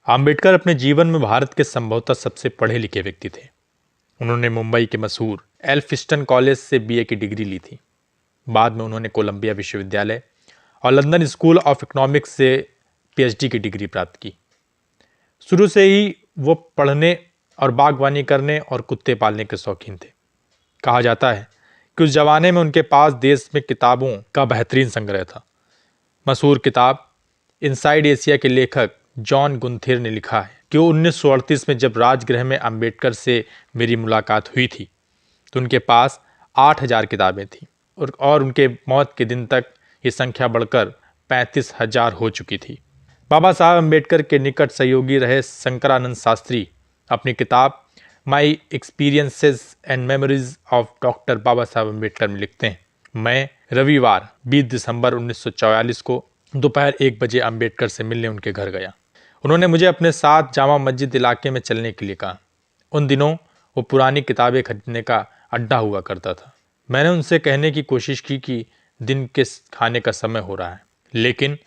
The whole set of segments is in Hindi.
आम्बेडकर अपने जीवन में भारत के संभवतः सबसे पढ़े लिखे व्यक्ति थे। उन्होंने मुंबई के मशहूर एल्फिस्टन कॉलेज से बीए की डिग्री ली थी। बाद में उन्होंने कोलंबिया विश्वविद्यालय और लंदन स्कूल ऑफ इकोनॉमिक्स से पीएचडी की डिग्री प्राप्त की। शुरू से ही वो पढ़ने और बागवानी करने और कुत्ते पालने के शौकीन थे। कहा जाता है कि उस जमाने में उनके पास देश में किताबों का बेहतरीन संग्रह था। मशहूर किताब इनसाइड एशिया के लेखक जॉन गुंथेर ने लिखा है कि 1938 में जब राजगृह में अम्बेडकर से मेरी मुलाकात हुई थी तो उनके पास 8000 किताबें थीं और उनके मौत के दिन तक ये संख्या बढ़कर 35,000 हो चुकी थी। बाबा साहब अम्बेडकर के निकट सहयोगी रहे शंकरानंद शास्त्री अपनी किताब my experiences and memories of doctor Baba Saheb Ambedkar में लिखते हैं, मैं रविवार 20 दिसंबर 1944 को दोपहर 1 बजे अम्बेडकर से मिलने उनके घर गया। उन्होंने मुझे अपने साथ जामा मस्जिद इलाके में चलने के लिए कहा। उन दिनों वो पुरानी किताबें खरीदने का अड्डा हुआ करता था। मैंने उनसे कहने की कोशिश की कि दिन के खाने का समय हो रहा है, लेकिन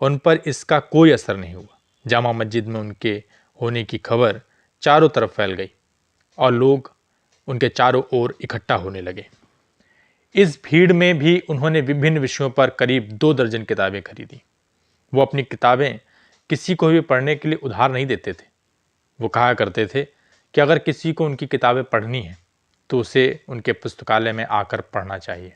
उन पर इसका कोई असर नहीं हुआ। जामा मस्जिद में उनके होने की खबर चारों तरफ फैल गई और लोग उनके चारों ओर इकट्ठा होने लगे। इस भीड़ में भी उन्होंने विभिन्न विषयों पर करीब 2 दर्जन किताबें खरीदी। वो अपनी किताबें किसी को भी पढ़ने के लिए उधार नहीं देते थे। वो कहा करते थे कि अगर किसी को उनकी किताबें पढ़नी है तो उसे उनके पुस्तकालय में आकर पढ़ना चाहिए।